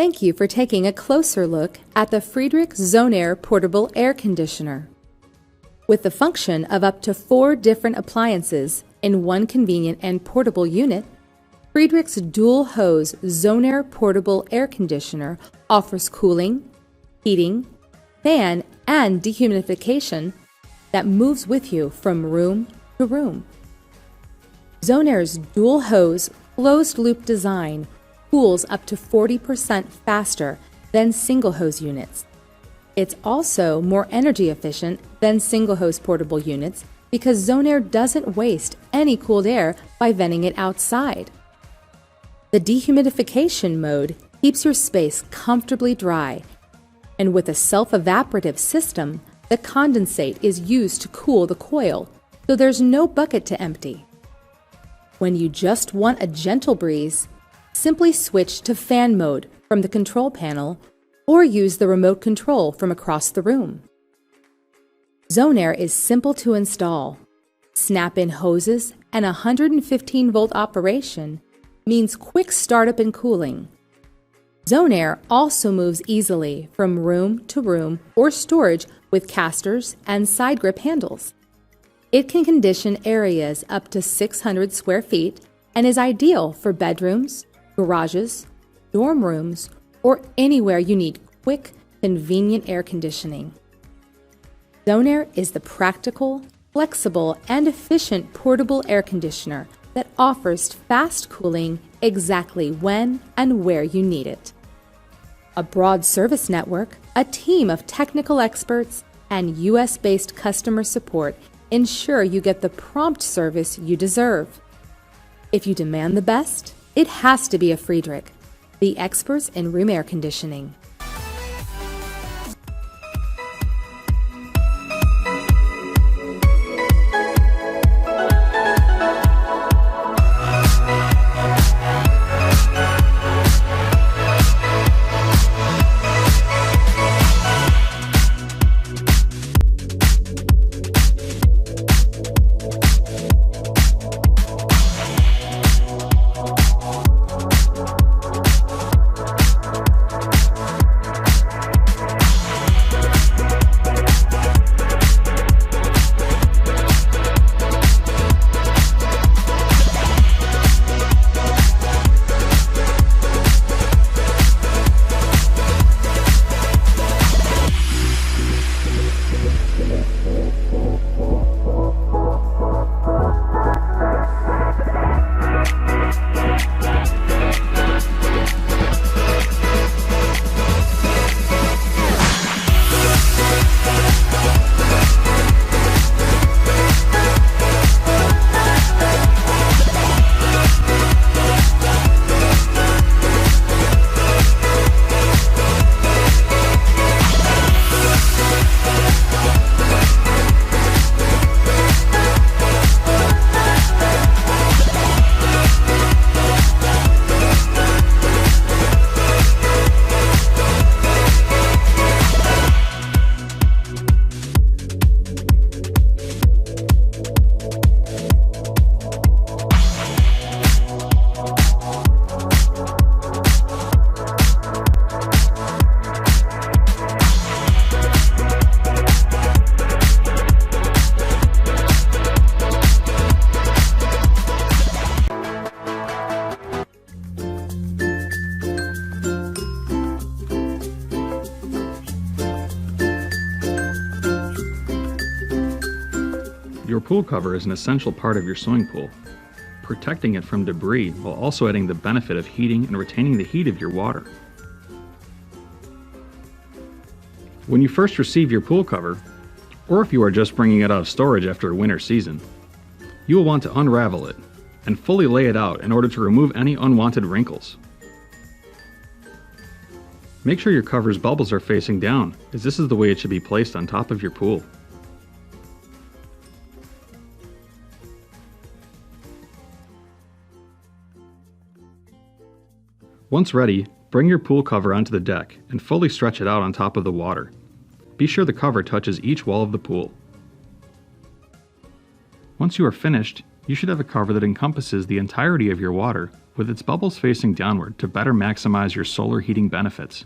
Thank you for taking a closer look at the Friedrich ZoneAire portable air conditioner. With the function of up to 4 different appliances in one convenient and portable unit, Friedrich's dual-hose ZoneAire portable air conditioner offers cooling, heating, fan, and dehumidification that moves with you from room to room. ZoneAire's dual-hose closed-loop design cools up to 40% faster than single-hose units. It's also more energy efficient than single-hose portable units because ZoneAire doesn't waste any cooled air by venting it outside. The dehumidification mode keeps your space comfortably dry, and with a self-evaporative system, the condensate is used to cool the coil, so there's no bucket to empty. When you just want a gentle breeze, simply switch to fan mode from the control panel or use the remote control from across the room. ZoneAire is simple to install. Snap-in hoses and 115-volt operation means quick startup and cooling. ZoneAire also moves easily from room to room or storage with casters and side grip handles. It can condition areas up to 600 square feet and is ideal for bedrooms, garages, dorm rooms, or anywhere you need quick, convenient air conditioning. ZoneAire is the practical, flexible, and efficient portable air conditioner that offers fast cooling exactly when and where you need it. A broad service network, a team of technical experts, and US-based customer support ensure you get the prompt service you deserve. If you demand the best, it has to be a Friedrich, the experts in room air conditioning. Your pool cover is an essential part of your swimming pool, protecting it from debris while also adding the benefit of heating and retaining the heat of your water. When you first receive your pool cover, or if you are just bringing it out of storage after a winter season, you will want to unravel it and fully lay it out in order to remove any unwanted wrinkles. Make sure your cover's bubbles are facing down, as this is the way it should be placed on top of your pool. Once ready, bring your pool cover onto the deck and fully stretch it out on top of the water. Be sure the cover touches each wall of the pool. Once you are finished, you should have a cover that encompasses the entirety of your water with its bubbles facing downward to better maximize your solar heating benefits.